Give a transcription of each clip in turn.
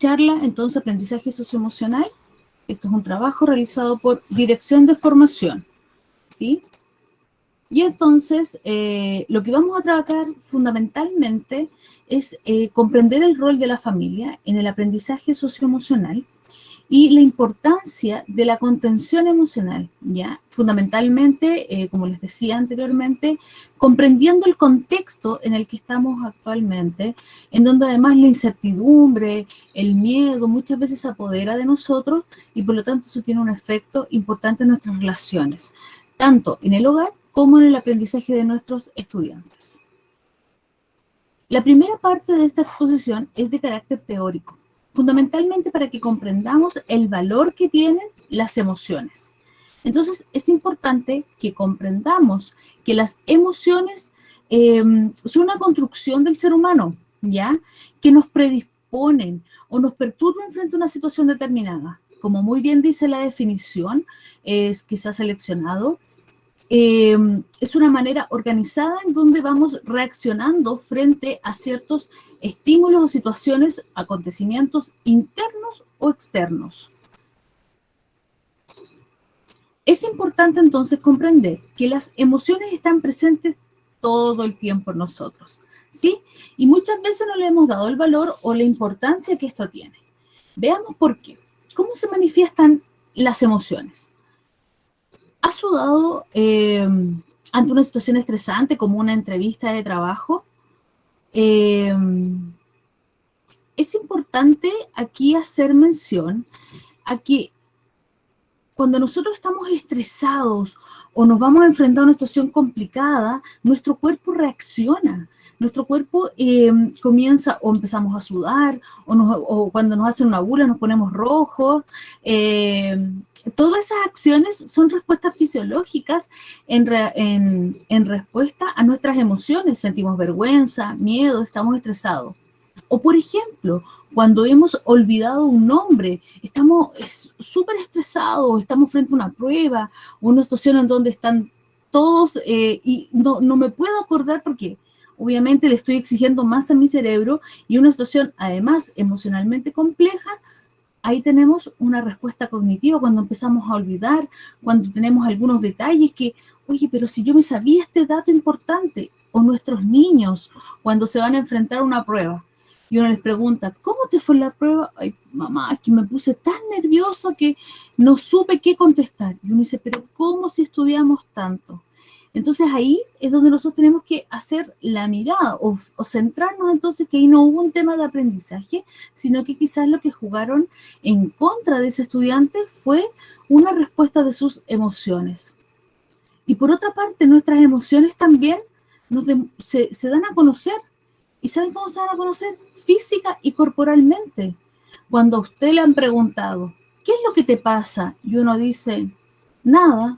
charla, entonces, aprendizaje socioemocional. Esto es un trabajo realizado por Dirección de Formación, ¿sí? Y entonces, lo que vamos a trabajar fundamentalmente es comprender el rol de la familia en el aprendizaje socioemocional y la importancia de la contención emocional, ¿ya? Fundamentalmente, como les decía anteriormente, comprendiendo el contexto en el que estamos actualmente, en donde además la incertidumbre, el miedo, muchas veces se apodera de nosotros y por lo tanto eso tiene un efecto importante en nuestras relaciones, tanto en el hogar como en el aprendizaje de nuestros estudiantes. La primera parte de esta exposición es de carácter teórico, fundamentalmente para que comprendamos el valor que tienen las emociones. Entonces, es importante que comprendamos que las emociones son una construcción del ser humano, ¿ya? Que nos predisponen o nos perturban frente a una situación determinada. Como muy bien dice la definición que se ha seleccionado, es una manera organizada en donde vamos reaccionando frente a ciertos estímulos o situaciones, acontecimientos internos o externos. Es importante entonces comprender que las emociones están presentes todo el tiempo en nosotros, ¿sí? Y muchas veces no le hemos dado el valor o la importancia que esto tiene. Veamos por qué. ¿Cómo se manifiestan las emociones? ¿Has sudado ante una situación estresante como una entrevista de trabajo? Es importante aquí hacer mención a que cuando nosotros estamos estresados o nos vamos a enfrentar a una situación complicada, nuestro cuerpo reacciona. Nuestro cuerpo comienza o empezamos a sudar o cuando nos hacen una bula nos ponemos rojos. Todas esas acciones son respuestas fisiológicas en respuesta a nuestras emociones. Sentimos vergüenza, miedo, estamos estresados. O por ejemplo, cuando hemos olvidado un nombre, estamos súper estresados, estamos frente a una prueba, una situación en donde están todos y no me puedo acordar porque obviamente le estoy exigiendo más a mi cerebro y una situación además emocionalmente compleja. Ahí tenemos una respuesta cognitiva cuando empezamos a olvidar, cuando tenemos algunos detalles que, oye, pero si yo me sabía este dato importante, o nuestros niños cuando se van a enfrentar a una prueba. Y uno les pregunta, ¿cómo te fue la prueba? Ay, mamá, es que me puse tan nerviosa que no supe qué contestar. Y uno dice, pero ¿cómo si estudiamos tanto? Entonces ahí es donde nosotros tenemos que hacer la mirada o centrarnos entonces que ahí no hubo un tema de aprendizaje, sino que quizás lo que jugaron en contra de ese estudiante fue una respuesta de sus emociones. Y por otra parte, nuestras emociones también se dan a conocer. ¿Y saben cómo se dan a conocer? Física y corporalmente. Cuando a usted le han preguntado, ¿qué es lo que te pasa? Y uno dice, nada.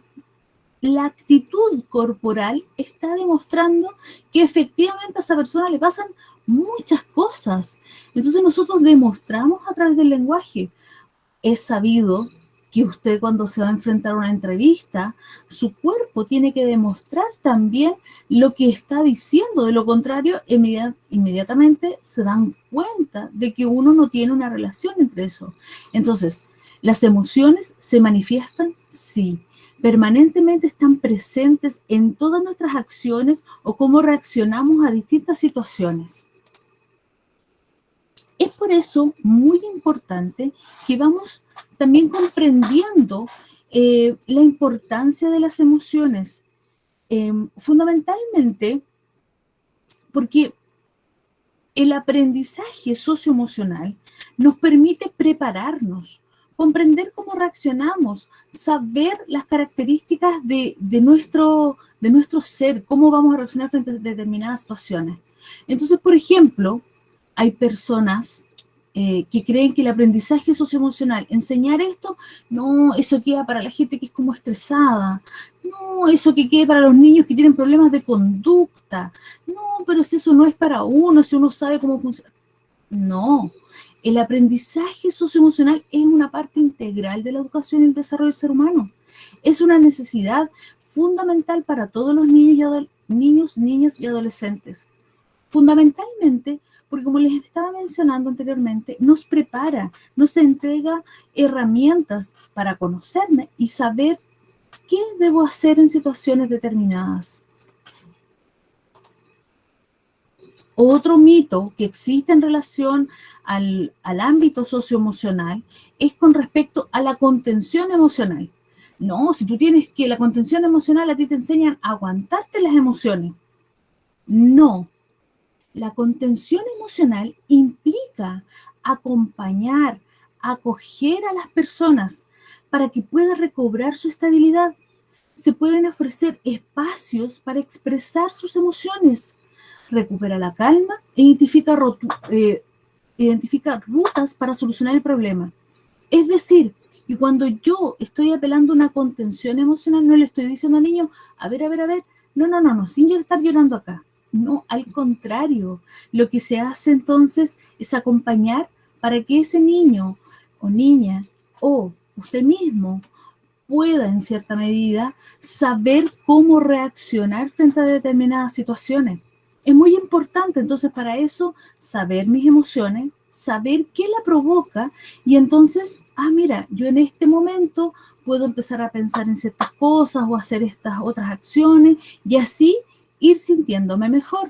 La actitud corporal está demostrando que efectivamente a esa persona le pasan muchas cosas. Entonces nosotros demostramos a través del lenguaje. Es sabido que usted cuando se va a enfrentar a una entrevista, su cuerpo tiene que demostrar también lo que está diciendo. De lo contrario, inmediatamente se dan cuenta de que uno no tiene una relación entre eso. Entonces, ¿las emociones se manifiestan? Sí. Permanentemente están presentes en todas nuestras acciones o cómo reaccionamos a distintas situaciones. Es por eso muy importante que vamos también comprendiendo la importancia de las emociones, fundamentalmente porque el aprendizaje socioemocional nos permite prepararnos, comprender cómo reaccionamos, saber las características de nuestro ser, cómo vamos a reaccionar frente a determinadas situaciones. Entonces, por ejemplo, hay personas que creen que el aprendizaje socioemocional, enseñar esto, no, eso queda para la gente que es como estresada, no, eso que quede para los niños que tienen problemas de conducta, no, pero si eso no es para uno, si uno sabe cómo funciona. No, el aprendizaje socioemocional es una parte integral de la educación y el desarrollo del ser humano. Es una necesidad fundamental para todos los niños, niñas y adolescentes. Fundamentalmente porque como les estaba mencionando anteriormente, nos prepara, nos entrega herramientas para conocerme y saber qué debo hacer en situaciones determinadas. Otro mito que existe en relación al ámbito socioemocional es con respecto a la contención emocional. No, si tú tienes que la contención emocional, a ti te enseñan a aguantarte las emociones. No, la contención emocional implica acompañar, acoger a las personas para que puedan recobrar su estabilidad. Se pueden ofrecer espacios para expresar sus emociones. Recupera la calma e identifica rutas para solucionar el problema. Es decir, que cuando yo estoy apelando a una contención emocional, no le estoy diciendo al niño, a ver, no, sin yo estar llorando acá. No, al contrario, lo que se hace entonces es acompañar para que ese niño o niña o usted mismo pueda en cierta medida saber cómo reaccionar frente a determinadas situaciones. Es muy importante entonces para eso saber mis emociones, saber qué la provoca y entonces, mira, yo en este momento puedo empezar a pensar en ciertas cosas o hacer estas otras acciones y así ir sintiéndome mejor.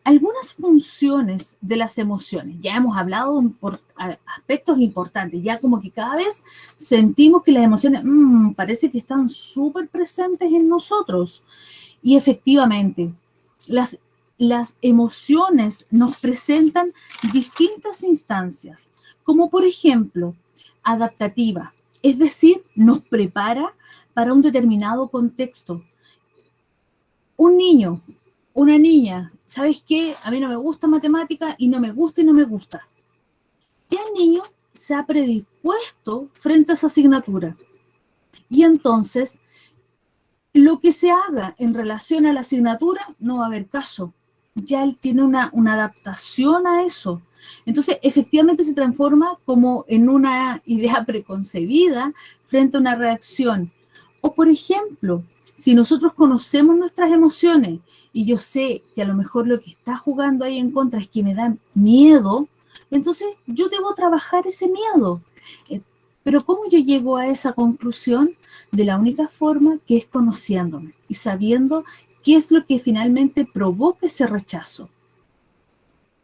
Algunas funciones de las emociones, ya hemos hablado por aspectos importantes, ya como que cada vez sentimos que las emociones parece que están súper presentes en nosotros. Y efectivamente, las emociones nos presentan distintas instancias, como por ejemplo, adaptativa, es decir, nos prepara para un determinado contexto. Un niño, una niña, ¿sabes qué? A mí no me gusta matemática y no me gusta. Ya el niño se ha predispuesto frente a esa asignatura. Y entonces, lo que se haga en relación a la asignatura no va a haber caso. Ya él tiene una adaptación a eso. Entonces, efectivamente se transforma como en una idea preconcebida frente a una reacción. O, por ejemplo, si nosotros conocemos nuestras emociones y yo sé que a lo mejor lo que está jugando ahí en contra es que me da miedo, entonces yo debo trabajar ese miedo. Pero ¿cómo yo llego a esa conclusión? De la única forma que es conociéndome y sabiendo qué es lo que finalmente provoca ese rechazo.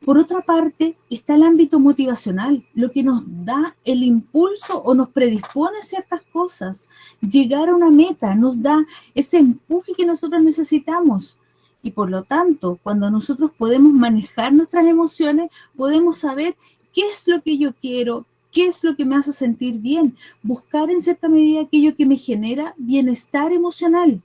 Por otra parte, está el ámbito motivacional, lo que nos da el impulso o nos predispone a ciertas cosas. Llegar a una meta nos da ese empuje que nosotros necesitamos. Y por lo tanto, cuando nosotros podemos manejar nuestras emociones, podemos saber qué es lo que yo quiero, qué es lo que me hace sentir bien, buscar en cierta medida aquello que me genera bienestar emocional.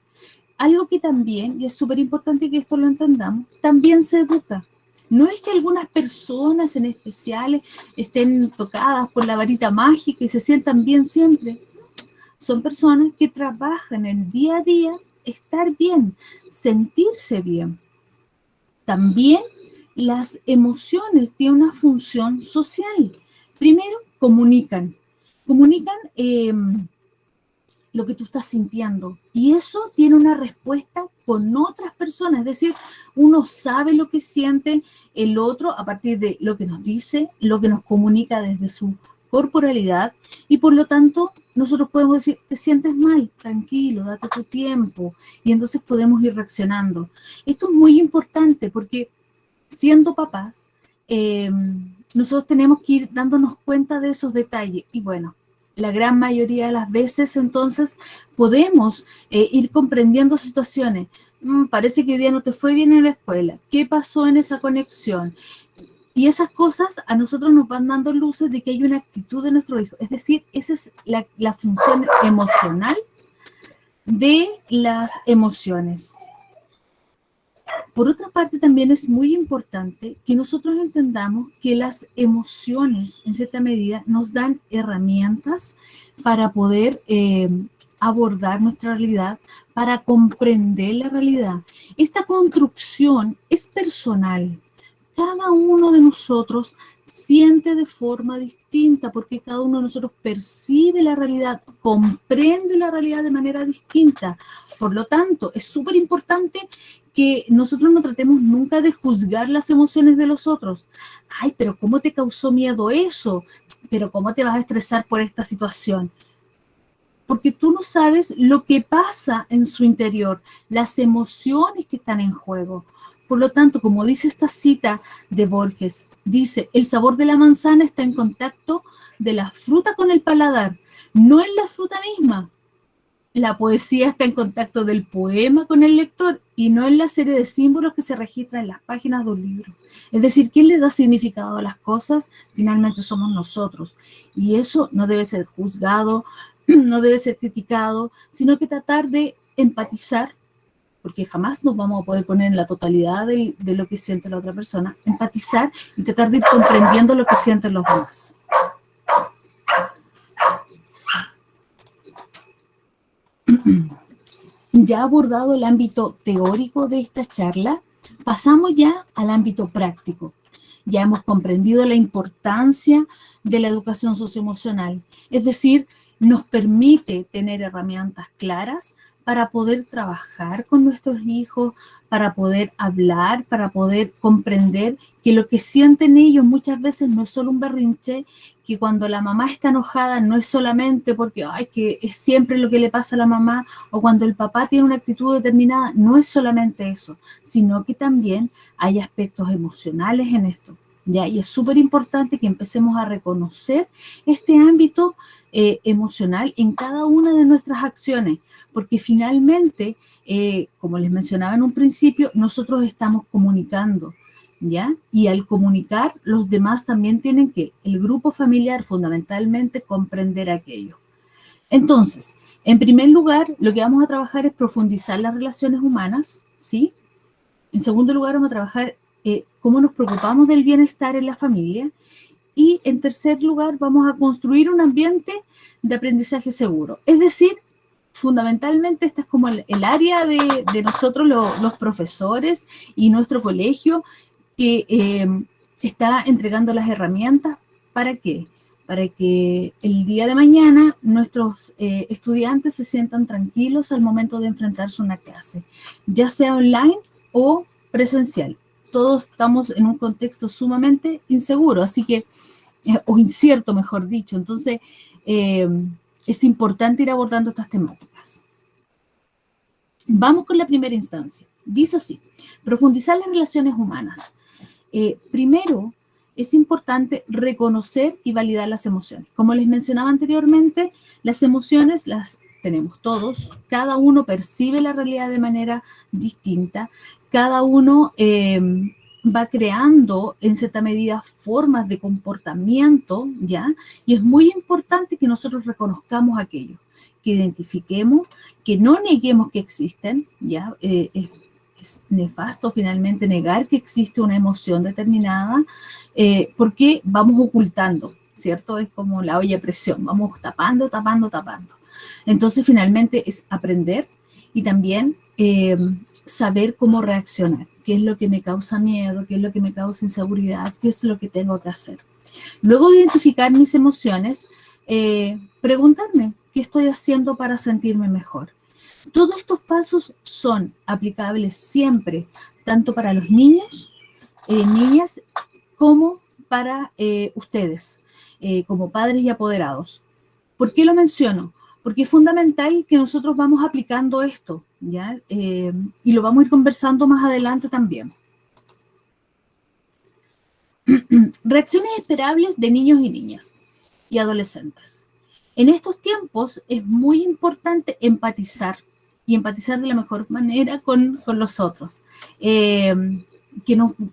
Algo que también, y es súper importante que esto lo entendamos, también se educa. No es que algunas personas en especial estén tocadas por la varita mágica y se sientan bien siempre. Son personas que trabajan el día a día estar bien, sentirse bien. También las emociones tienen una función social. Primero, comunican lo que tú estás sintiendo. Y eso tiene una respuesta con otras personas. Es decir, uno sabe lo que siente el otro a partir de lo que nos dice, lo que nos comunica desde su corporalidad. Y por lo tanto, nosotros podemos decir, te sientes mal, tranquilo, date tu tiempo. Y entonces podemos ir reaccionando. Esto es muy importante porque siendo papás, nosotros tenemos que ir dándonos cuenta de esos detalles. Y bueno, la gran mayoría de las veces entonces podemos ir comprendiendo situaciones. Parece que hoy día no te fue bien en la escuela. ¿Qué pasó en esa conexión? Y esas cosas a nosotros nos van dando luces de que hay una actitud de nuestro hijo. Es decir, esa es la función emocional de las emociones. Por otra parte, también es muy importante que nosotros entendamos que las emociones, en cierta medida, nos dan herramientas para poder abordar nuestra realidad, para comprender la realidad. Esta construcción es personal. Cada uno de nosotros siente de forma distinta porque cada uno de nosotros percibe la realidad, comprende la realidad de manera distinta. Por lo tanto, es súper importante que nosotros no tratemos nunca de juzgar las emociones de los otros. Ay, pero ¿cómo te causó miedo eso? Pero ¿cómo te vas a estresar por esta situación? Porque tú no sabes lo que pasa en su interior, las emociones que están en juego. Por lo tanto, como dice esta cita de Borges, dice, el sabor de la manzana está en contacto de la fruta con el paladar, no en la fruta misma. La poesía está en contacto del poema con el lector y no en la serie de símbolos que se registran en las páginas de un libro. Es decir, ¿quién le da significado a las cosas? Finalmente somos nosotros. Y eso no debe ser juzgado, no debe ser criticado, sino que tratar de empatizar, porque jamás nos vamos a poder poner en la totalidad de lo que siente la otra persona, empatizar y tratar de ir comprendiendo lo que sienten los demás. Ya abordado el ámbito teórico de esta charla, pasamos ya al ámbito práctico. Ya hemos comprendido la importancia de la educación socioemocional, es decir, nos permite tener herramientas claras para poder trabajar con nuestros hijos, para poder hablar, para poder comprender que lo que sienten ellos muchas veces no es solo un berrinche, que cuando la mamá está enojada no es solamente porque ay, que es siempre lo que le pasa a la mamá, o cuando el papá tiene una actitud determinada, no es solamente eso, sino que también hay aspectos emocionales en esto. ¿Ya? Y es súper importante que empecemos a reconocer este ámbito emocional en cada una de nuestras acciones, porque finalmente, como les mencionaba en un principio, nosotros estamos comunicando, ¿ya? Y al comunicar, los demás también tienen que, el grupo familiar fundamentalmente, comprender aquello. Entonces, en primer lugar, lo que vamos a trabajar es profundizar las relaciones humanas, ¿sí? En segundo lugar, vamos a trabajar cómo nos preocupamos del bienestar en la familia. Y en tercer lugar, vamos a construir un ambiente de aprendizaje seguro. Es decir, fundamentalmente esta es como el área de nosotros los profesores y nuestro colegio que está entregando las herramientas. ¿Para qué? Para que el día de mañana nuestros estudiantes se sientan tranquilos al momento de enfrentarse a una clase, ya sea online o presencial. Todos estamos en un contexto sumamente inseguro, así que, o incierto, mejor dicho. Entonces, es importante ir abordando estas temáticas. Vamos con la primera instancia. Dice así, profundizar las relaciones humanas. Primero, es importante reconocer y validar las emociones. Como les mencionaba anteriormente, las emociones las tenemos todos, cada uno percibe la realidad de manera distinta, cada uno va creando en cierta medida formas de comportamiento, ¿ya? Y es muy importante que nosotros reconozcamos aquello, que identifiquemos, que no neguemos que existen, ¿ya? Es nefasto finalmente negar que existe una emoción determinada porque vamos ocultando, ¿cierto? Es como la olla a presión, vamos tapando, tapando, tapando. Entonces finalmente es aprender y también saber cómo reaccionar, qué es lo que me causa miedo, qué es lo que me causa inseguridad, qué es lo que tengo que hacer. Luego de identificar mis emociones, preguntarme qué estoy haciendo para sentirme mejor. Todos estos pasos son aplicables siempre, tanto para los niños, niñas, como para ustedes, como padres y apoderados. ¿Por qué lo menciono? Porque es fundamental que nosotros vamos aplicando esto, ¿ya? Y lo vamos a ir conversando más adelante también. Reacciones esperables de niños y niñas y adolescentes. En estos tiempos es muy importante empatizar y empatizar de la mejor manera con los otros.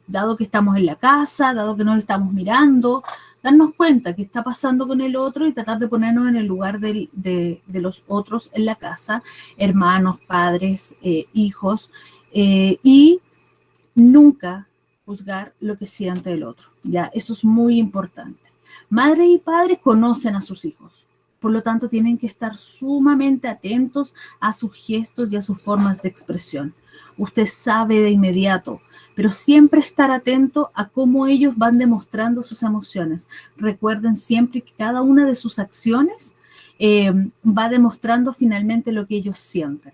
Dado que estamos en la casa, dado que nos estamos mirando, darnos cuenta qué está pasando con el otro y tratar de ponernos en el lugar de los otros en la casa, hermanos, padres, hijos, y nunca juzgar lo que siente el otro. ¿Ya? Eso es muy importante. Madres y padres conocen a sus hijos. Por lo tanto, tienen que estar sumamente atentos a sus gestos y a sus formas de expresión. Usted sabe de inmediato, pero siempre estar atento a cómo ellos van demostrando sus emociones. Recuerden siempre que cada una de sus acciones va demostrando finalmente lo que ellos sienten.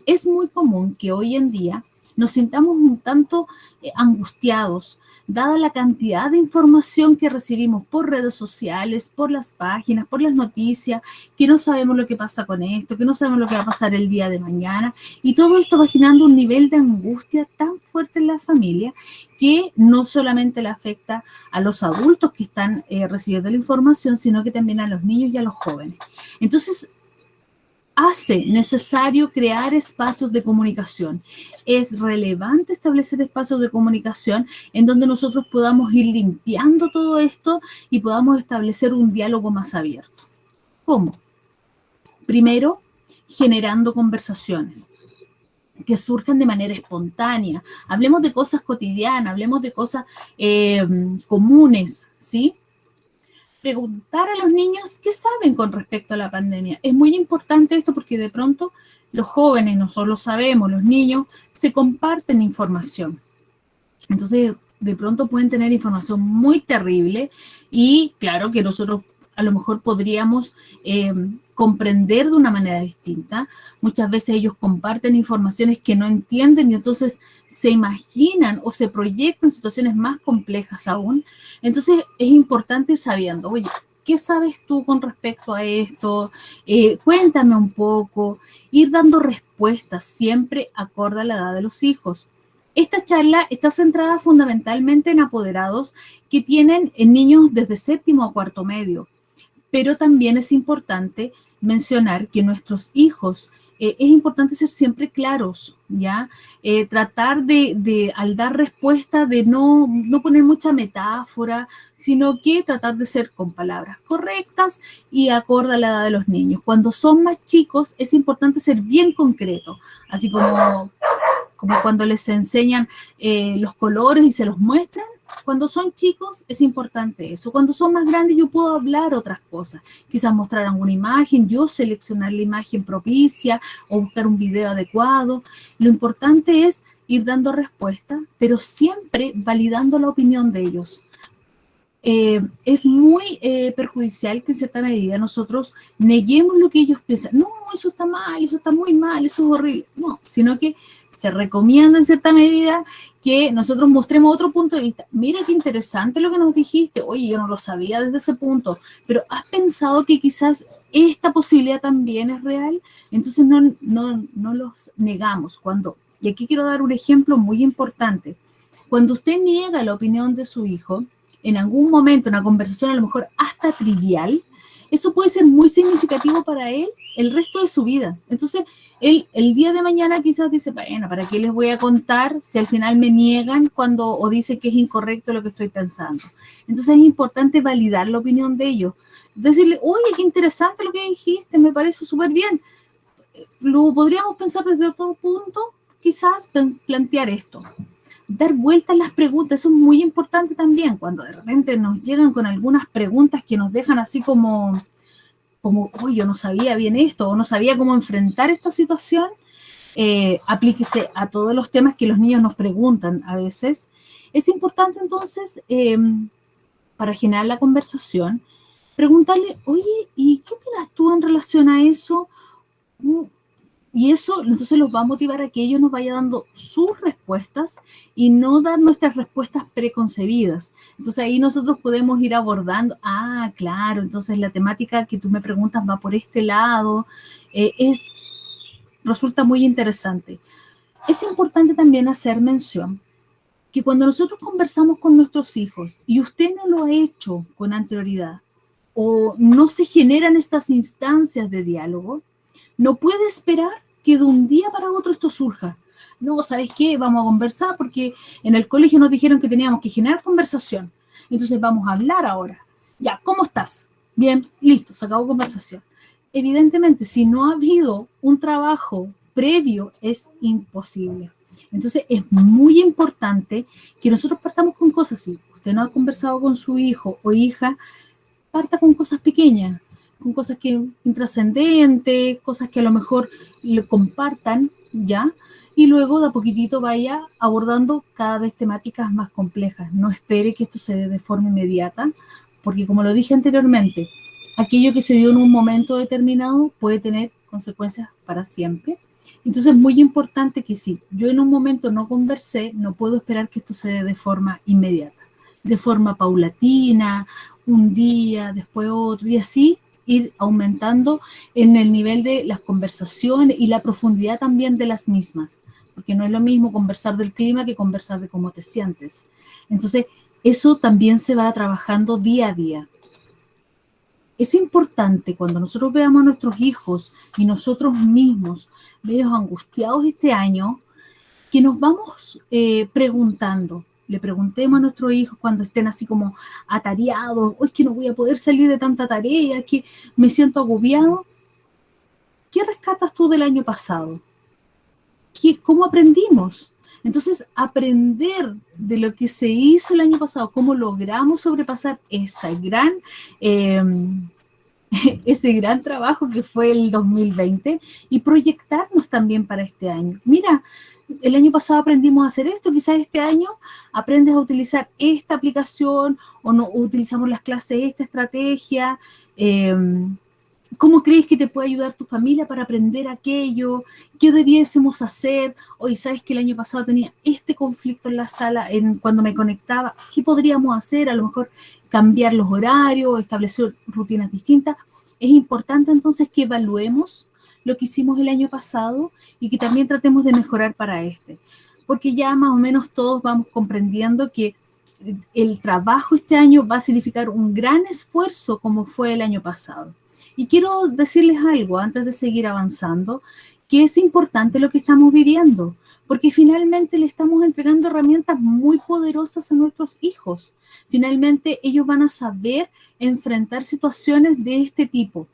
es muy común que hoy en día nos sintamos un tanto angustiados, dada la cantidad de información que recibimos por redes sociales, por las páginas, por las noticias, que no sabemos lo que pasa con esto, que no sabemos lo que va a pasar el día de mañana, y todo esto va generando un nivel de angustia tan fuerte en la familia que no solamente le afecta a los adultos que están recibiendo la información, sino que también a los niños y a los jóvenes. Entonces, hace necesario crear espacios de comunicación. Es relevante establecer espacios de comunicación en donde nosotros podamos ir limpiando todo esto y podamos establecer un diálogo más abierto. ¿Cómo? Primero, generando conversaciones que surjan de manera espontánea. Hablemos de cosas cotidianas, hablemos de cosas comunes, ¿sí? Preguntar a los niños qué saben con respecto a la pandemia. Es muy importante esto porque de pronto los jóvenes, nosotros lo sabemos, los niños, se comparten información. Entonces, de pronto pueden tener información muy terrible y claro que nosotros a lo mejor podríamos comprender de una manera distinta. Muchas veces ellos comparten informaciones que no entienden y entonces se imaginan o se proyectan situaciones más complejas aún. Entonces es importante ir sabiendo, oye, ¿qué sabes tú con respecto a esto? Cuéntame un poco, ir dando respuestas siempre acorde a la edad de los hijos. Esta charla está centrada fundamentalmente en apoderados que tienen niños desde séptimo a cuarto medio. Pero también es importante mencionar que nuestros hijos, es importante ser siempre claros, ¿ya? Tratar al dar respuesta, de no poner mucha metáfora, sino que tratar de ser con palabras correctas y acorde a la edad de los niños. Cuando son más chicos, es importante ser bien concreto, así como cuando les enseñan los colores y se los muestran. Cuando son chicos es importante eso. Cuando son más grandes yo puedo hablar otras cosas. Quizás mostrar alguna imagen, yo seleccionar la imagen propicia o buscar un video adecuado. Lo importante es ir dando respuesta, pero siempre validando la opinión de ellos. Es muy perjudicial que en cierta medida nosotros neguemos lo que ellos piensan. No, eso está mal, eso está muy mal, eso es horrible. No, sino que se recomienda en cierta medida que nosotros mostremos otro punto de vista. Mira qué interesante lo que nos dijiste. Oye, yo no lo sabía desde ese punto, pero ¿has pensado que quizás esta posibilidad también es real? Entonces no los negamos. Y aquí quiero dar un ejemplo muy importante. Cuando usted niega la opinión de su hijo, en algún momento, una conversación a lo mejor hasta trivial, eso puede ser muy significativo para él el resto de su vida. Entonces, él el día de mañana quizás dice, bueno, ¿para qué les voy a contar si al final me niegan o dicen que es incorrecto lo que estoy pensando? Entonces es importante validar la opinión de ellos. Decirle, oye, qué interesante lo que dijiste, me parece súper bien. Lo podríamos pensar desde otro punto, quizás plantear esto. Dar vueltas a las preguntas, eso es muy importante también, cuando de repente nos llegan con algunas preguntas que nos dejan así como uy, yo no sabía bien esto, o no sabía cómo enfrentar esta situación, aplíquese a todos los temas que los niños nos preguntan a veces. Es importante entonces, para generar la conversación, preguntarle, oye, ¿y qué opinas tú en relación a eso? Y eso entonces los va a motivar a que ellos nos vayan dando sus respuestas y no dar nuestras respuestas preconcebidas. Entonces ahí nosotros podemos ir abordando, claro, entonces la temática que tú me preguntas va por este lado, resulta muy interesante. Es importante también hacer mención que cuando nosotros conversamos con nuestros hijos y usted no lo ha hecho con anterioridad o no se generan estas instancias de diálogo, no puede esperar que de un día para otro esto surja. No, ¿sabes qué? Vamos a conversar porque en el colegio nos dijeron que teníamos que generar conversación. Entonces vamos a hablar ahora. Ya, ¿cómo estás? Bien, listo, se acabó conversación. Evidentemente, si no ha habido un trabajo previo, es imposible. Entonces es muy importante que nosotros partamos con cosas así. Usted no ha conversado con su hijo o hija, parta con cosas pequeñas, con cosas que intrascendentes, cosas que a lo mejor le compartan, ¿ya? Y luego de a poquitito vaya abordando cada vez temáticas más complejas. No espere que esto se dé de forma inmediata, porque como lo dije anteriormente, aquello que se dio en un momento determinado puede tener consecuencias para siempre. Entonces es muy importante que si yo en un momento no conversé, no puedo esperar que esto se dé de forma inmediata, de forma paulatina, un día, después otro, y así ir aumentando en el nivel de las conversaciones y la profundidad también de las mismas, porque no es lo mismo conversar del clima que conversar de cómo te sientes. Entonces, eso también se va trabajando día a día. Es importante cuando nosotros veamos a nuestros hijos y nosotros mismos medios angustiados este año, que nos vamos preguntando, le preguntemos a nuestros hijos cuando estén así como atareados, o es que no voy a poder salir de tanta tarea, es que me siento agobiado. ¿Qué rescatas tú del año pasado? ¿Cómo aprendimos? Entonces, aprender de lo que se hizo el año pasado, cómo logramos sobrepasar ese gran trabajo que fue el 2020 y proyectarnos también para este año. Mira, el año pasado aprendimos a hacer esto, quizás este año aprendes a utilizar esta aplicación o no utilizamos las clases, esta estrategia. ¿Cómo crees que te puede ayudar tu familia para aprender aquello? ¿Qué debiésemos hacer? Hoy sabes que el año pasado tenía este conflicto en la sala cuando me conectaba. ¿Qué podríamos hacer? A lo mejor cambiar los horarios, establecer rutinas distintas. Es importante entonces que evaluemos lo que hicimos el año pasado y que también tratemos de mejorar para este. Porque ya más o menos todos vamos comprendiendo que el trabajo este año va a significar un gran esfuerzo como fue el año pasado. Y quiero decirles algo antes de seguir avanzando, que es importante lo que estamos viviendo, porque finalmente le estamos entregando herramientas muy poderosas a nuestros hijos. Finalmente ellos van a saber enfrentar situaciones de este tipo.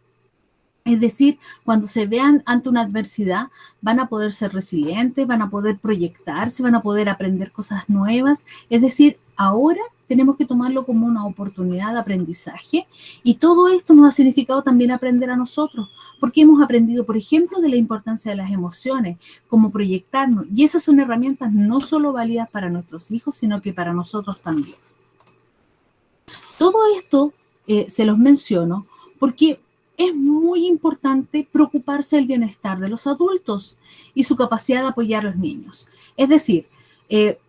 Es decir, cuando se vean ante una adversidad, van a poder ser resilientes, van a poder proyectarse, van a poder aprender cosas nuevas. Es decir, ahora tenemos que tomarlo como una oportunidad de aprendizaje y todo esto nos ha significado también aprender a nosotros, porque hemos aprendido, por ejemplo, de la importancia de las emociones, cómo proyectarnos. Y esas son herramientas no solo válidas para nuestros hijos, sino que para nosotros también. Todo esto se los menciono porque es muy importante preocuparse del bienestar de los adultos y su capacidad de apoyar a los niños. Es decir,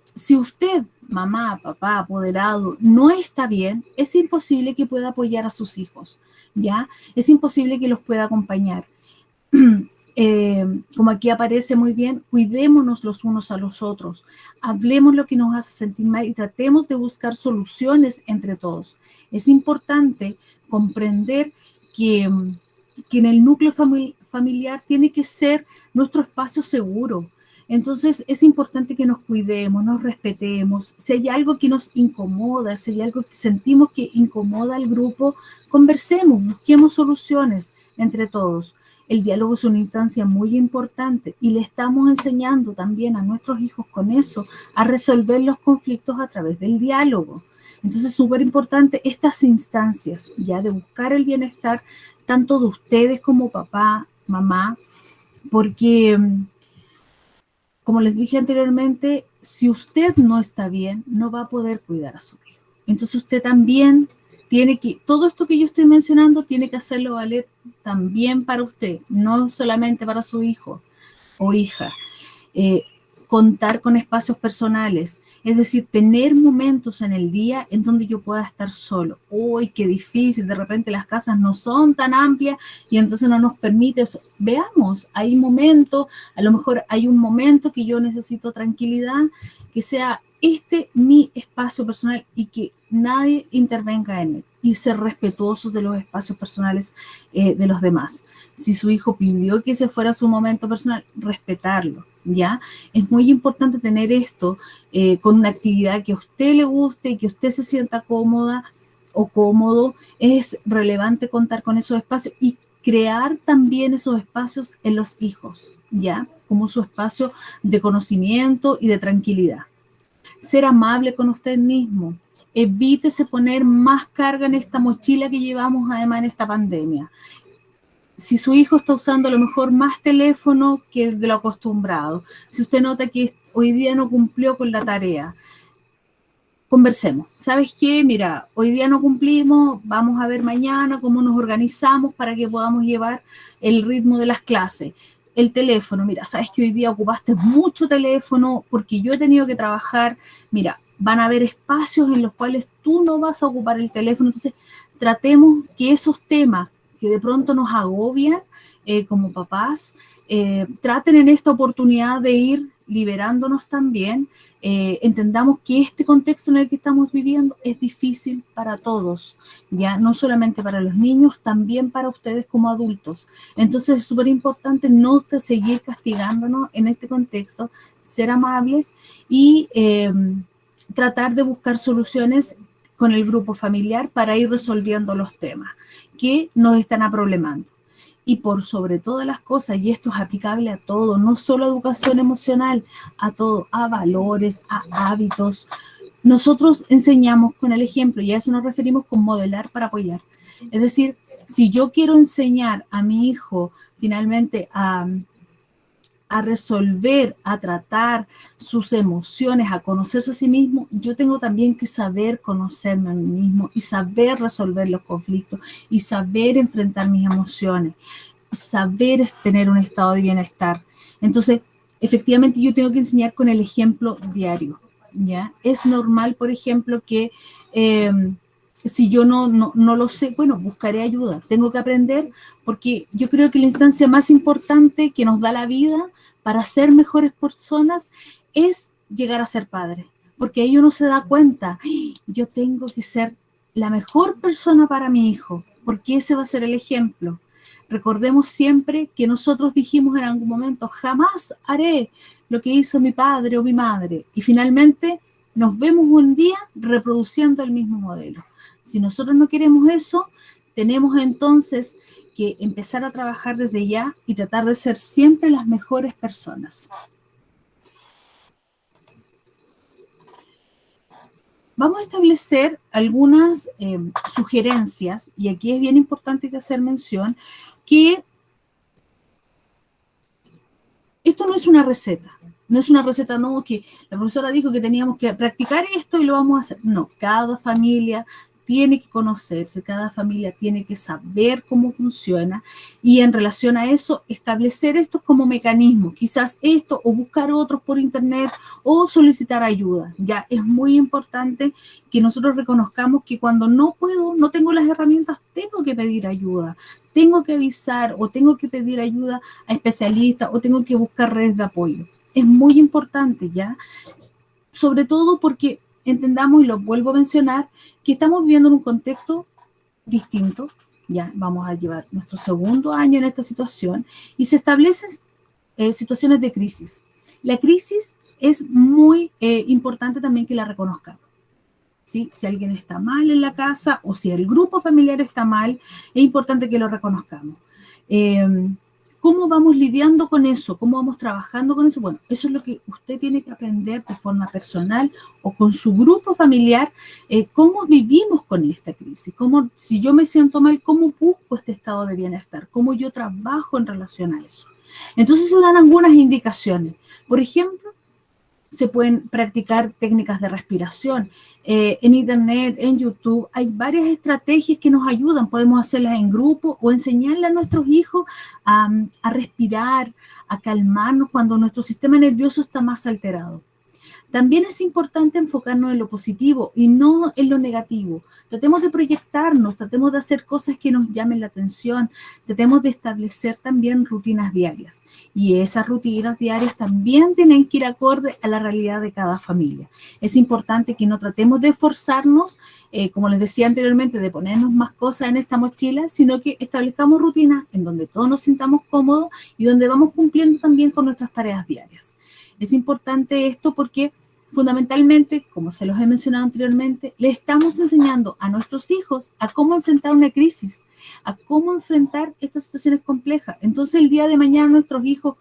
si usted, mamá, papá, apoderado, no está bien, es imposible que pueda apoyar a sus hijos, ¿ya? Es imposible que los pueda acompañar. Como aquí aparece muy bien, cuidémonos los unos a los otros, hablemos lo que nos hace sentir mal y tratemos de buscar soluciones entre todos. Es importante comprender que en el núcleo familiar tiene que ser nuestro espacio seguro. Entonces es importante que nos cuidemos, nos respetemos. Si hay algo que nos incomoda, si hay algo que sentimos que incomoda al grupo, conversemos, busquemos soluciones entre todos. El diálogo es una instancia muy importante y le estamos enseñando también a nuestros hijos con eso a resolver los conflictos a través del diálogo. Entonces es súper importante estas instancias ya de buscar el bienestar tanto de ustedes como papá, mamá, porque como les dije anteriormente, si usted no está bien, no va a poder cuidar a su hijo. Entonces usted también tiene que, todo esto que yo estoy mencionando, tiene que hacerlo valer también para usted, no solamente para su hijo o hija. Contar con espacios personales, es decir, tener momentos en el día en donde yo pueda estar solo. Uy, qué difícil, de repente las casas no son tan amplias y entonces no nos permite eso. Veamos, hay momentos, a lo mejor hay un momento que yo necesito tranquilidad, que sea mi espacio personal y que nadie intervenga en él y ser respetuosos de los espacios personales de los demás. Si su hijo pidió que ese fuera su momento personal, respetarlo, ¿ya? Es muy importante tener esto con una actividad que a usted le guste y que usted se sienta cómoda o cómodo. Es relevante contar con esos espacios y crear también esos espacios en los hijos, ¿ya? Como su espacio de conocimiento y de tranquilidad. Ser amable con usted mismo. Evítese poner más carga en esta mochila que llevamos además en esta pandemia. Si su hijo está usando a lo mejor más teléfono que de lo acostumbrado, si usted nota que hoy día no cumplió con la tarea, conversemos. ¿Sabes qué? Mira, hoy día no cumplimos, vamos a ver mañana cómo nos organizamos para que podamos llevar el ritmo de las clases. el teléfono, mira, sabes que hoy día ocupaste mucho teléfono porque yo he tenido que trabajar, mira, van a haber espacios en los cuales tú no vas a ocupar el teléfono, entonces tratemos que esos temas que de pronto nos agobian como papás, traten en esta oportunidad de ir liberándonos también, entendamos que este contexto en el que estamos viviendo es difícil para todos, ya no solamente para los niños, también para ustedes como adultos. Entonces es súper importante no seguir castigándonos en este contexto, ser amables y tratar de buscar soluciones con el grupo familiar para ir resolviendo los temas que nos están aproblemando. Y por sobre todas las cosas, y esto es aplicable a todo, no solo a educación emocional, a todo, a valores, a hábitos. Nosotros enseñamos con el ejemplo, y a eso nos referimos con modelar para apoyar. Es decir, si yo quiero enseñar a mi hijo finalmente a resolver, a tratar sus emociones, a conocerse a sí mismo, yo tengo también que saber conocerme a mí mismo y saber resolver los conflictos y saber enfrentar mis emociones, saber tener un estado de bienestar. Entonces, efectivamente yo tengo que enseñar con el ejemplo diario, ¿ya? Es normal, por ejemplo, que si yo no lo sé, bueno, buscaré ayuda, tengo que aprender, porque yo creo que la instancia más importante que nos da la vida para ser mejores personas es llegar a ser padre, porque ahí uno se da cuenta, yo tengo que ser la mejor persona para mi hijo, porque ese va a ser el ejemplo. Recordemos siempre que nosotros dijimos en algún momento, jamás haré lo que hizo mi padre o mi madre, y finalmente nos vemos un día reproduciendo el mismo modelo. Si nosotros no queremos eso, tenemos entonces que empezar a trabajar desde ya y tratar de ser siempre las mejores personas. Vamos a establecer algunas sugerencias, y aquí es bien importante que hacer mención, que esto no es una receta. No es una receta, no, que la profesora dijo que teníamos que practicar esto y lo vamos a hacer. No, cada familia tiene que conocerse, cada familia tiene que saber cómo funciona y en relación a eso establecer esto como mecanismo, quizás esto o buscar otros por internet o solicitar ayuda. Ya es muy importante que nosotros reconozcamos que cuando no puedo, no tengo las herramientas, tengo que pedir ayuda, tengo que avisar o tengo que pedir ayuda a especialistas o tengo que buscar redes de apoyo. Es muy importante, ¿ya? Sobre todo porque entendamos, y lo vuelvo a mencionar, que estamos viviendo en un contexto distinto, ya vamos a llevar nuestro segundo año en esta situación, y se establecen situaciones de crisis. La crisis es muy importante también que la reconozcamos. ¿Sí? Si alguien está mal en la casa o si el grupo familiar está mal, es importante que lo reconozcamos. ¿Cómo vamos lidiando con eso? ¿Cómo vamos trabajando con eso? Bueno, eso es lo que usted tiene que aprender de forma personal o con su grupo familiar, cómo vivimos con esta crisis, cómo, si yo me siento mal, cómo busco este estado de bienestar, cómo yo trabajo en relación a eso. Entonces se dan algunas indicaciones. Por ejemplo, se pueden practicar técnicas de respiración. En internet, en YouTube, hay varias estrategias que nos ayudan. Podemos hacerlas en grupo o enseñarle a nuestros hijos a respirar, a calmarnos cuando nuestro sistema nervioso está más alterado. También es importante enfocarnos en lo positivo y no en lo negativo. Tratemos de proyectarnos, tratemos de hacer cosas que nos llamen la atención, tratemos de establecer también rutinas diarias. Y esas rutinas diarias también tienen que ir acorde a la realidad de cada familia. Es importante que no tratemos de forzarnos, como les decía anteriormente, de ponernos más cosas en esta mochila, sino que establezcamos rutinas en donde todos nos sintamos cómodos y donde vamos cumpliendo también con nuestras tareas diarias. Es importante esto porque fundamentalmente, como se los he mencionado anteriormente, le estamos enseñando a nuestros hijos a cómo enfrentar una crisis, a cómo enfrentar estas situaciones complejas. Entonces, el día de mañana nuestros hijos,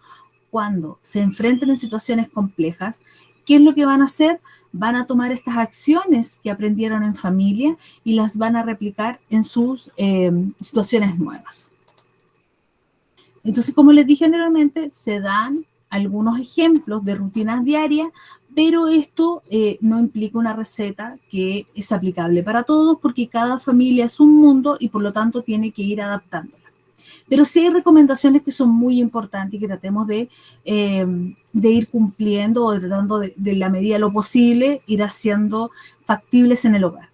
cuando se enfrenten en situaciones complejas, ¿qué es lo que van a hacer? Van a tomar estas acciones que aprendieron en familia y las van a replicar en sus situaciones nuevas. Entonces, como les dije anteriormente, se dan algunos ejemplos de rutinas diarias, pero esto no implica una receta que es aplicable para todos porque cada familia es un mundo y por lo tanto tiene que ir adaptándola. Pero sí hay recomendaciones que son muy importantes y que tratemos de ir cumpliendo o tratando de la medida de lo posible, ir haciendo factibles en el hogar.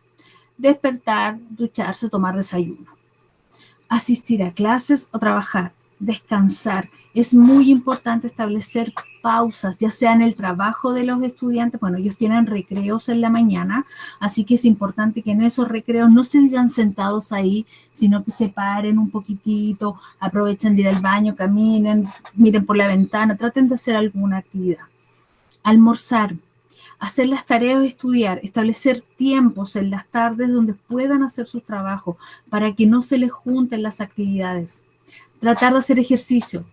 Despertar, ducharse, tomar desayuno. Asistir a clases o trabajar, descansar. Es muy importante establecer pausas, ya sea en el trabajo de los estudiantes. Bueno, ellos tienen recreos en la mañana, así que es importante que en esos recreos no se sigan sentados ahí, sino que se paren un poquitito, aprovechen de ir al baño, caminen, miren por la ventana, traten de hacer alguna actividad. Almorzar, hacer las tareas, estudiar, establecer tiempos en las tardes donde puedan hacer sus trabajos para que no se les junten las actividades. Tratar de hacer ejercicio,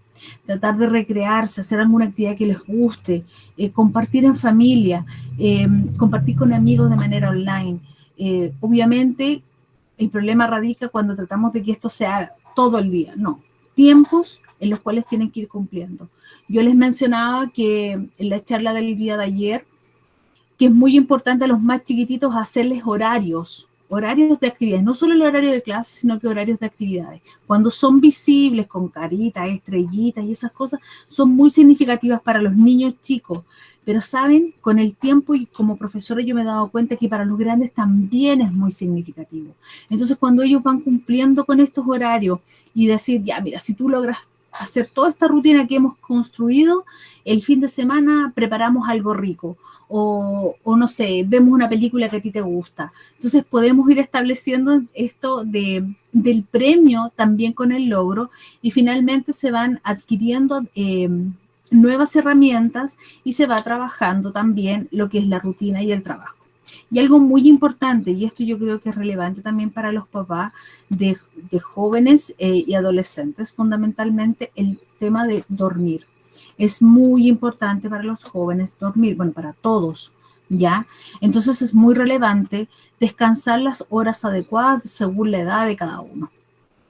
tratar de recrearse, hacer alguna actividad que les guste, compartir en familia, compartir con amigos de manera online. Obviamente, el problema radica cuando tratamos de que esto sea todo el día. No, tiempos en los cuales tienen que ir cumpliendo. Yo les mencionaba que en la charla del día de ayer, que es muy importante a los más chiquititos hacerles horarios de actividades, no solo el horario de clase, sino que horarios de actividades. Cuando son visibles, con caritas, estrellitas y esas cosas, son muy significativas para los niños chicos. Pero, ¿saben? Con el tiempo y como profesora yo me he dado cuenta que para los grandes también es muy significativo. Entonces, cuando ellos van cumpliendo con estos horarios y decir, ya, mira, si tú logras hacer toda esta rutina que hemos construido, el fin de semana preparamos algo rico o no sé, vemos una película que a ti te gusta. Entonces podemos ir estableciendo esto del premio también con el logro y finalmente se van adquiriendo nuevas herramientas y se va trabajando también lo que es la rutina y el trabajo. Y algo muy importante, y esto yo creo que es relevante también para los papás de jóvenes y adolescentes, fundamentalmente el tema de dormir. Es muy importante para los jóvenes dormir, bueno, para todos, ¿ya? Entonces es muy relevante descansar las horas adecuadas según la edad de cada uno,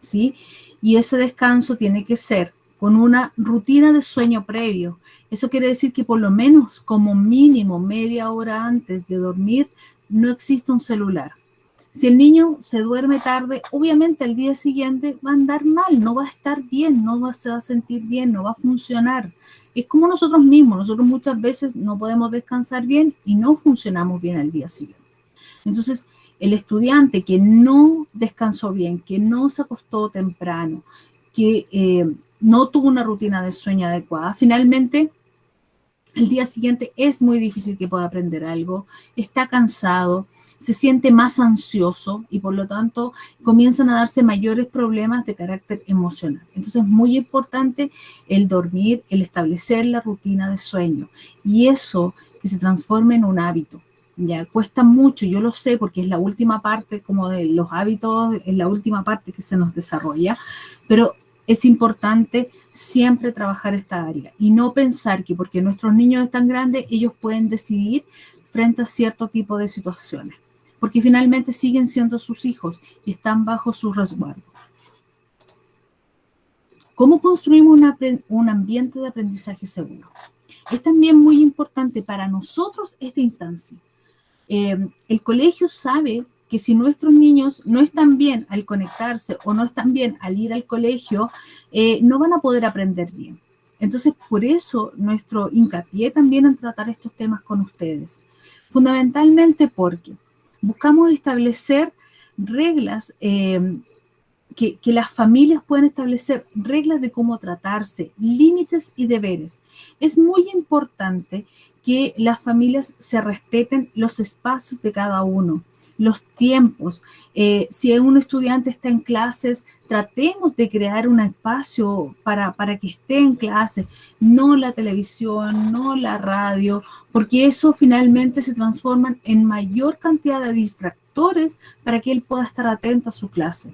¿sí? Y ese descanso tiene que ser con una rutina de sueño previo. Eso quiere decir que por lo menos como mínimo media hora antes de dormir no existe un celular. Si el niño se duerme tarde, obviamente al día siguiente va a andar mal, no va a estar bien, se va a sentir bien, no va a funcionar. Es como nosotros mismos, nosotros muchas veces no podemos descansar bien y no funcionamos bien al día siguiente. Entonces, el estudiante que no descansó bien, que no se acostó temprano, que no tuvo una rutina de sueño adecuada, finalmente el día siguiente es muy difícil que pueda aprender algo, está cansado, se siente más ansioso y por lo tanto comienzan a darse mayores problemas de carácter emocional. Entonces es muy importante el dormir, el establecer la rutina de sueño y eso que se transforme en un hábito. Ya cuesta mucho, yo lo sé porque es la última parte como de los hábitos, es la última parte que se nos desarrolla, pero es importante siempre trabajar esta área y no pensar que porque nuestros niños están grandes, ellos pueden decidir frente a cierto tipo de situaciones, porque finalmente siguen siendo sus hijos y están bajo su resguardo. ¿Cómo construimos un ambiente de aprendizaje seguro? Es también muy importante para nosotros esta instancia. El colegio sabe que si nuestros niños no están bien al conectarse o no están bien al ir al colegio, no van a poder aprender bien. Entonces, por eso nuestro hincapié también en tratar estos temas con ustedes. Fundamentalmente porque buscamos establecer reglas que las familias pueden establecer reglas de cómo tratarse, límites y deberes. Es muy importante que las familias se respeten los espacios de cada uno, los tiempos. Si un estudiante está en clases, tratemos de crear un espacio para que esté en clases, no la televisión, no la radio, porque eso finalmente se transforma en mayor cantidad de distractores para que él pueda estar atento a su clase.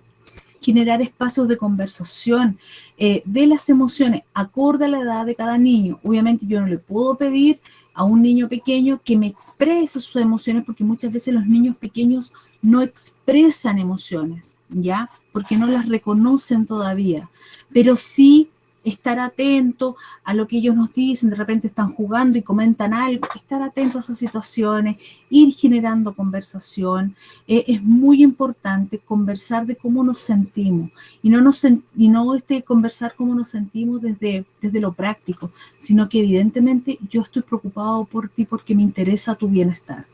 Generar espacios de conversación de las emociones acorde a la edad de cada niño. Obviamente yo no le puedo pedir a un niño pequeño que me exprese sus emociones porque muchas veces los niños pequeños no expresan emociones, ¿ya? Porque no las reconocen todavía. Pero sí estar atento a lo que ellos nos dicen, de repente están jugando y comentan algo, estar atento a esas situaciones, ir generando conversación. Es muy importante conversar de cómo nos sentimos y no conversar cómo nos sentimos desde lo práctico, sino que evidentemente yo estoy preocupado por ti porque me interesa tu bienestar.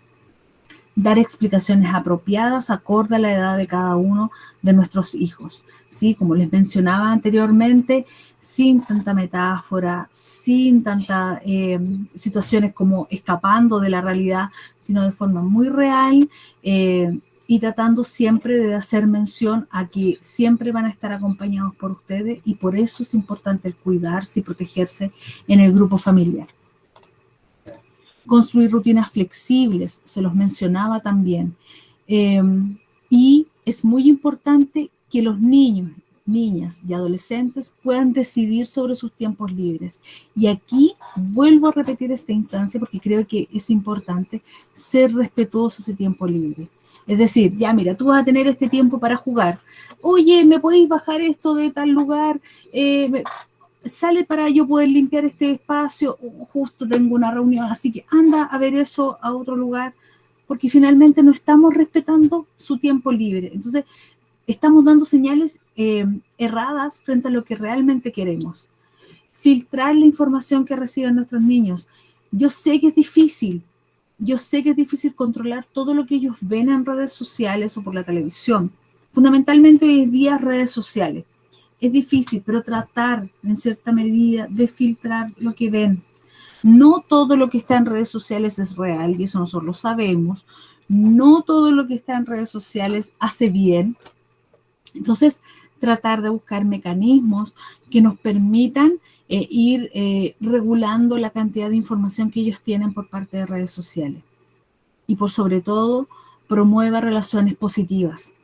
Dar explicaciones apropiadas acorde a la edad de cada uno de nuestros hijos, ¿sí? Como les mencionaba anteriormente, sin tanta metáfora, sin tantas situaciones como escapando de la realidad, sino de forma muy real y tratando siempre de hacer mención a que siempre van a estar acompañados por ustedes y por eso es importante el cuidarse y protegerse en el grupo familiar. Construir rutinas flexibles, se los mencionaba también. Y es muy importante que los niños, niñas y adolescentes puedan decidir sobre sus tiempos libres. Y aquí vuelvo a repetir esta instancia porque creo que es importante ser respetuoso de ese tiempo libre. Es decir, ya mira, tú vas a tener este tiempo para jugar. Oye, ¿me podéis bajar esto de tal lugar? Sale para yo poder limpiar este espacio, justo tengo una reunión, así que anda a ver eso a otro lugar, porque finalmente no estamos respetando su tiempo libre. Entonces, estamos dando señales erradas frente a lo que realmente queremos. Filtrar la información que reciben nuestros niños. Yo sé que es difícil controlar todo lo que ellos ven en redes sociales o por la televisión. Fundamentalmente hoy en día redes sociales. Es difícil, pero tratar en cierta medida de filtrar lo que ven. No todo lo que está en redes sociales es real, y eso nosotros lo sabemos. No todo lo que está en redes sociales hace bien. Entonces, tratar de buscar mecanismos que nos permitan ir regulando la cantidad de información que ellos tienen por parte de redes sociales. Y por sobre todo, promueva relaciones positivas.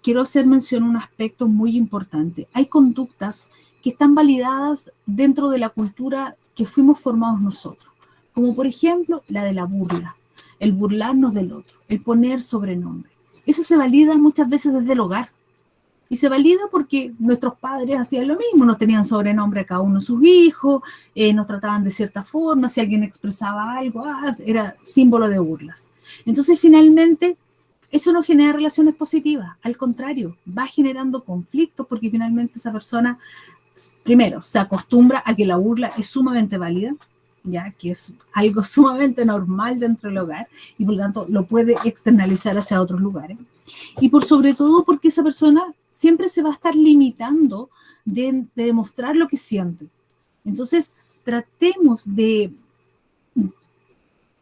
Quiero hacer mención a un aspecto muy importante. Hay conductas que están validadas dentro de la cultura que fuimos formados nosotros, como por ejemplo la de la burla, el burlarnos del otro, el poner sobrenombre. Eso se valida muchas veces desde el hogar. Y se valida porque nuestros padres hacían lo mismo, nos tenían sobrenombre a cada uno de sus hijos, nos trataban de cierta forma, si alguien expresaba algo, era símbolo de burlas. Entonces, finalmente, eso no genera relaciones positivas, al contrario, va generando conflictos porque finalmente esa persona, primero, se acostumbra a que la burla es sumamente válida, ya que es algo sumamente normal dentro del hogar y por lo tanto lo puede externalizar hacia otros lugares. Y por sobre todo porque esa persona siempre se va a estar limitando de demostrar lo que siente. Entonces, tratemos de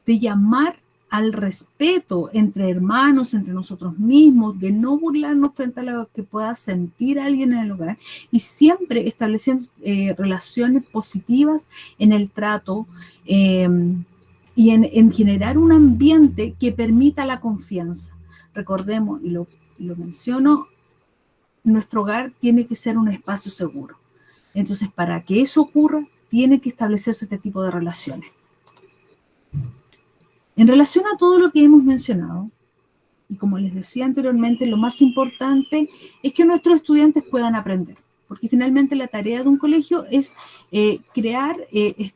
llamar al respeto entre hermanos, entre nosotros mismos, de no burlarnos frente a lo que pueda sentir alguien en el hogar y siempre estableciendo relaciones positivas en el trato y en generar un ambiente que permita la confianza. Recordemos, y lo menciono, nuestro hogar tiene que ser un espacio seguro. Entonces, para que eso ocurra, tiene que establecerse este tipo de relaciones. En relación a todo lo que hemos mencionado, y como les decía anteriormente, lo más importante es que nuestros estudiantes puedan aprender, porque finalmente la tarea de un colegio es crear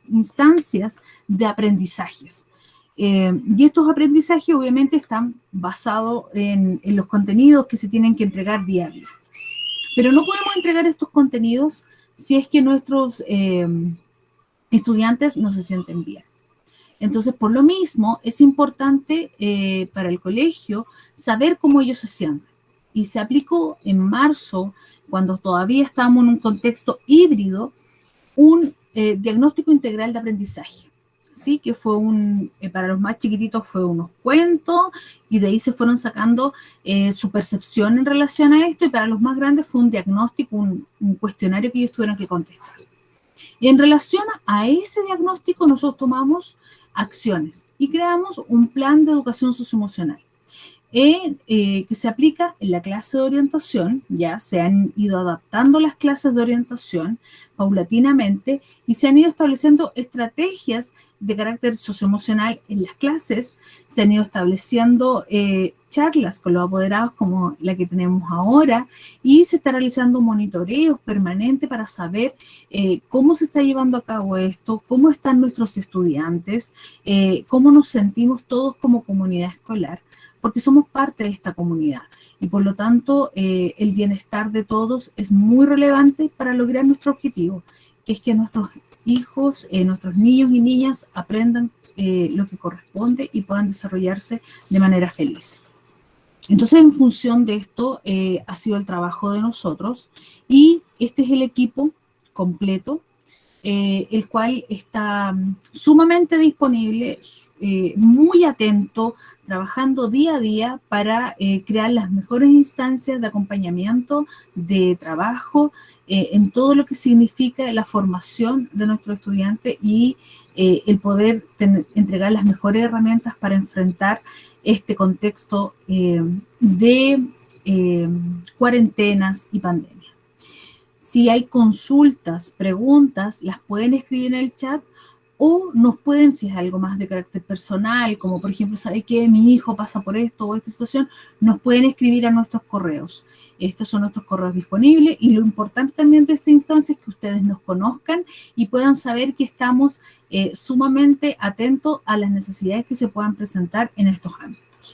instancias de aprendizajes. Y estos aprendizajes obviamente están basados en los contenidos que se tienen que entregar día a día. Pero no podemos entregar estos contenidos si es que nuestros estudiantes no se sienten bien. Entonces, por lo mismo, es importante para el colegio saber cómo ellos se sienten. Y se aplicó en marzo, cuando todavía estábamos en un contexto híbrido, un diagnóstico integral de aprendizaje. Sí, que fue para los más chiquititos fue unos cuentos y de ahí se fueron sacando su percepción en relación a esto y para los más grandes fue un diagnóstico, un cuestionario que ellos tuvieron que contestar. Y en relación a ese diagnóstico nosotros tomamos acciones y creamos un plan de educación socioemocional que se aplica en la clase de orientación. Ya se han ido adaptando las clases de orientación paulatinamente y se han ido estableciendo estrategias de carácter socioemocional en las clases, se han ido estableciendo charlas con los apoderados como la que tenemos ahora, y se está realizando monitoreos permanentes para saber cómo se está llevando a cabo esto, cómo están nuestros estudiantes, cómo nos sentimos todos como comunidad escolar, porque somos parte de esta comunidad y por lo tanto el bienestar de todos es muy relevante para lograr nuestro objetivo, que es que nuestros hijos, nuestros niños y niñas aprendan lo que corresponde y puedan desarrollarse de manera feliz. Entonces, en función de esto, ha sido el trabajo de nosotros y este es el equipo completo, el cual está sumamente disponible, muy atento, trabajando día a día para crear las mejores instancias de acompañamiento, de trabajo, en todo lo que significa la formación de nuestros estudiantes y el poder entregar las mejores herramientas para enfrentar este contexto de cuarentenas y pandemia. Si hay consultas, preguntas, las pueden escribir en el chat o nos pueden, si es algo más de carácter personal, como por ejemplo, ¿sabe qué? Mi hijo pasa por esto o esta situación, nos pueden escribir a nuestros correos. Estos son nuestros correos disponibles y lo importante también de esta instancia es que ustedes nos conozcan y puedan saber que estamos sumamente atentos a las necesidades que se puedan presentar en estos ámbitos.